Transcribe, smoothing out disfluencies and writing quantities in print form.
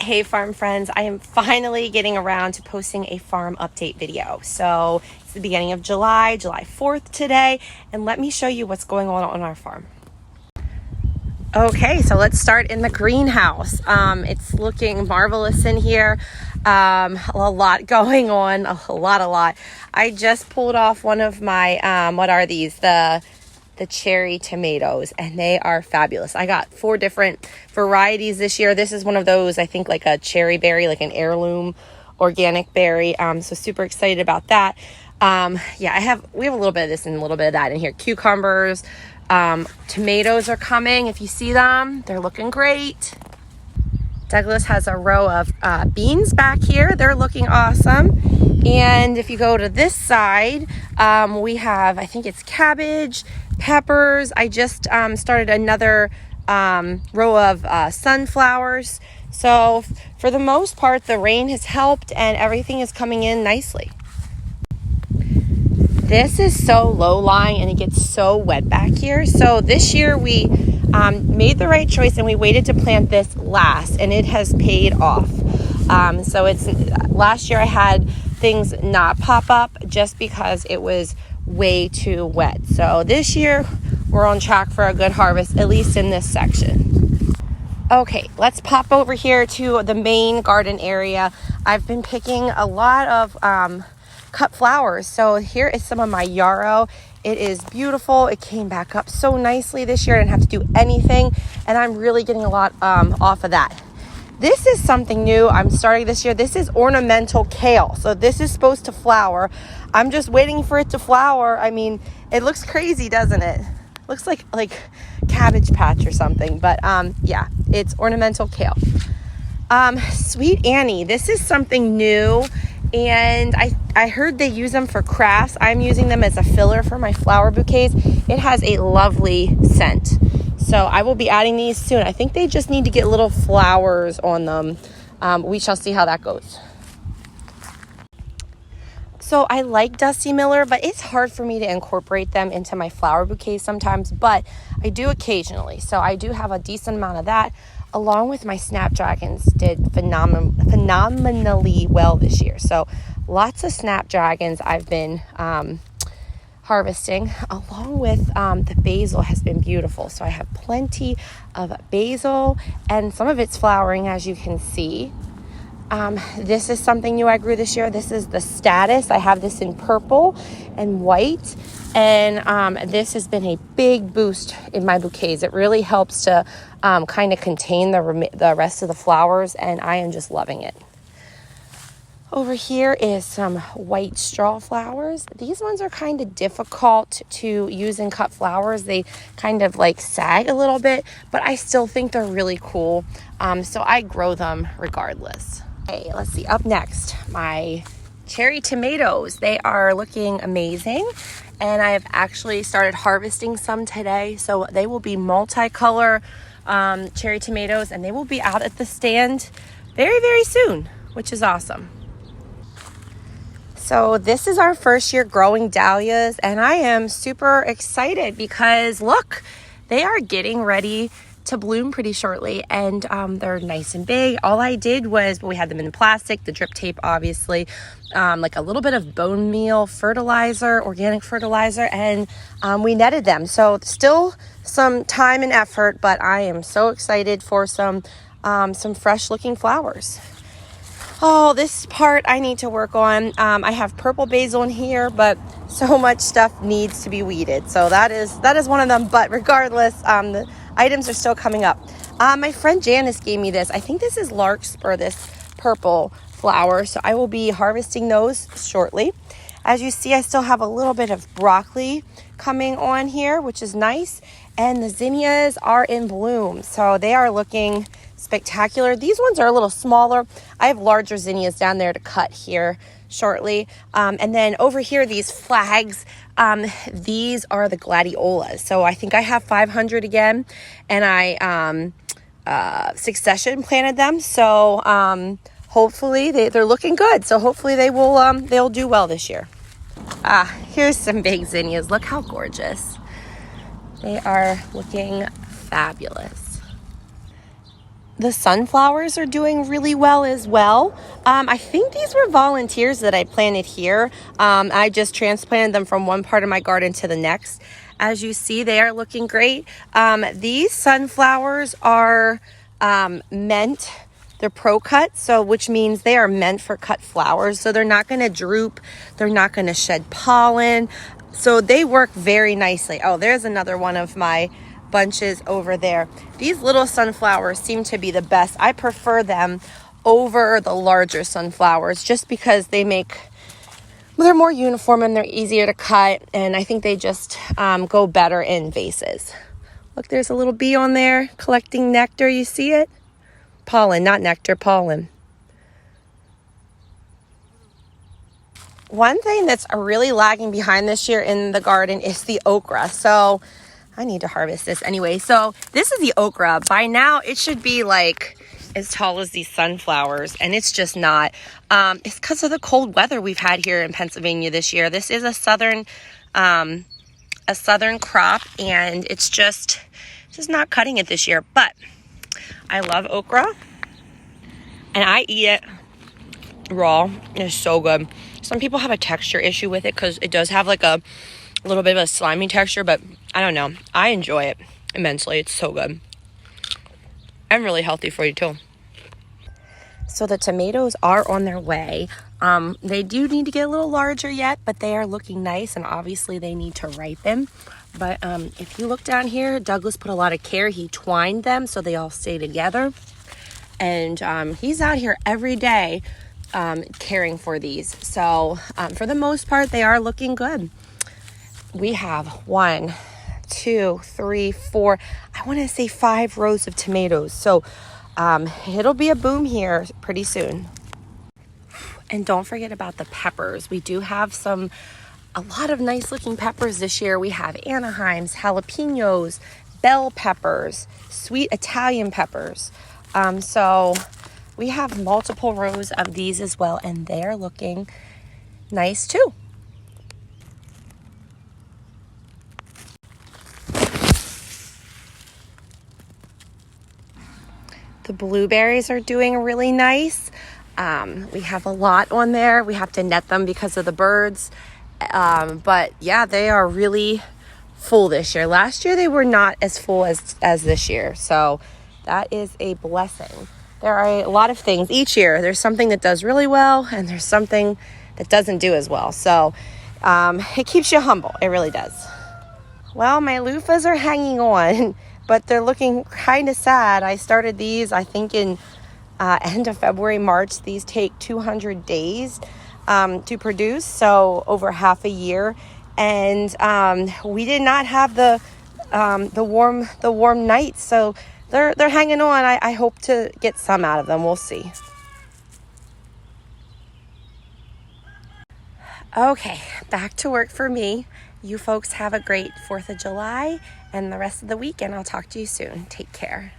Hey farm friends, I am finally getting around to posting a farm update video. So it's the beginning of July 4th today, and let me show you what's going on our farm. Okay, so let's start in the greenhouse. It's looking marvelous in here. A lot going on, a lot. I just pulled off one of my, what are these? The cherry tomatoes, and they are fabulous. I got 4 different varieties this year. This is one of those, I think, like a cherry berry, like an heirloom organic berry. So super excited about that. We have a little bit of this and a little bit of that in here. Cucumbers, tomatoes are coming. If you see them, they're looking great. Douglas has a row of beans back here. They're looking awesome. And if you go to this side, we have, I think it's cabbage, peppers. I just started another row of sunflowers. So for the most part, the rain has helped and everything is coming in nicely. This is so low-lying and it gets so wet back here. So this year we made the right choice and we waited to plant this last, and it has paid off. So last year I had things not pop up just because it was way too wet. So this year we're on track for a good harvest, at least in this section. Okay, let's pop over here to the main garden area. I've been picking a lot of cut flowers. So here is some of my yarrow. It is beautiful. It came back up so nicely this year. I didn't have to do anything, and I'm really getting a lot off of that. This is something new I'm starting this year. This is ornamental kale. So this is supposed to flower. I'm just waiting for it to flower. I mean, it looks crazy, doesn't it? Looks like Cabbage Patch or something. But yeah, it's ornamental kale. Sweet Annie. This is something new. And I heard they use them for crafts. I'm using them as a filler for my flower bouquets. It has a lovely scent. So I will be adding these soon. I think they just need to get little flowers on them. We shall see how that goes. So I like Dusty Miller, but it's hard for me to incorporate them into my flower bouquets sometimes, but I do occasionally. So I do have a decent amount of that, along with my Snapdragons did phenomenally well this year. So lots of Snapdragons I've been harvesting, along with the basil has been beautiful. So I have plenty of basil, and some of it's flowering, as you can see. This is something new I grew this year. This is the Status. I have this in purple and white, and this has been a big boost in my bouquets. It really helps to kind of contain the rest of the flowers, and I am just loving it. Over here is some white straw flowers. These ones are kind of difficult to use in cut flowers. They kind of like sag a little bit, but I still think they're really cool. So I grow them regardless. Okay, let's see. Up next, my cherry tomatoes. They are looking amazing, and I have actually started harvesting some today. So they will be multicolor cherry tomatoes, and they will be out at the stand very, very soon, which is awesome. So this is our first year growing dahlias, and I am super excited because look, they are getting ready to bloom pretty shortly, and they're nice and big. All I did was, we had them in plastic, the drip tape obviously, like a little bit of bone meal fertilizer, organic fertilizer, and we netted them. So still some time and effort, but I am so excited for some fresh looking flowers. Oh, this part I need to work on. I have purple basil in here, but so much stuff needs to be weeded. So that is one of them. But regardless, the items are still coming up. My friend Janice gave me this. I think this is larkspur, this purple flower. So I will be harvesting those shortly. As you see, I still have a little bit of broccoli coming on here, which is nice. And the zinnias are in bloom. So they are looking spectacular. These ones are a little smaller. I have larger zinnias down there to cut here shortly. And then over here, these flags, these are the gladiolas. So I think I have 500 again, and I succession planted them. So hopefully they're looking good. So hopefully they'll do well this year. Here's some big zinnias. Look how gorgeous. They are looking fabulous. The sunflowers are doing really well as well. I think these were volunteers that I planted here. I just transplanted them from one part of my garden to the next. As you see, they are looking great. These sunflowers are meant, they're pro cut, so which means they are meant for cut flowers. So they're not going to droop. They're not going to shed pollen. So they work very nicely. Oh, there's another one of my bunches over there. These little sunflowers seem to be the best. I prefer them over the larger sunflowers just because they're more uniform and they're easier to cut, and I think they just go better in vases. Look, there's a little bee on there collecting nectar. You see it? Pollen, not nectar, pollen. One thing that's really lagging behind this year in the garden is the okra. So I need to harvest this anyway. So this is the okra. By now it should be like as tall as these sunflowers, and it's just not. It's because of the cold weather we've had here in Pennsylvania this year. This is a southern crop, and it's just not cutting it this year. But I love okra, and I eat it raw. It's so good. Some people have a texture issue with it because it does have like a little bit of a slimy texture, but I don't know. I enjoy it immensely. It's so good. And really healthy for you too. So the tomatoes are on their way. They do need to get a little larger yet, but they are looking nice, and obviously they need to ripen. But if you look down here, Douglas put a lot of care. He twined them so they all stay together. And he's out here every day caring for these. So for the most part, they are looking good. We have 1, 2, 3, 4, I want to say 5 rows of tomatoes. So it'll be a boom here pretty soon. And don't forget about the peppers. We do have a lot of nice looking peppers this year. We have Anaheims, jalapenos, bell peppers, sweet Italian peppers. So we have multiple rows of these as well, and they're looking nice too. The blueberries are doing really nice. We have a lot on there. We have to net them because of the birds. But yeah, they are really full this year. Last year, they were not as full as this year. So that is a blessing. There are a lot of things each year. There's something that does really well, and there's something that doesn't do as well. So it keeps you humble. It really does. Well, my loofahs are hanging on, but they're looking kind of sad. I started these, I think, in end of February, March. These take 200 days to produce, so over half a year. And we did not have the warm nights, so they're hanging on. I hope to get some out of them. We'll see. Okay, back to work for me. You folks have a great 4th of July and the rest of the week, and I'll talk to you soon. Take care.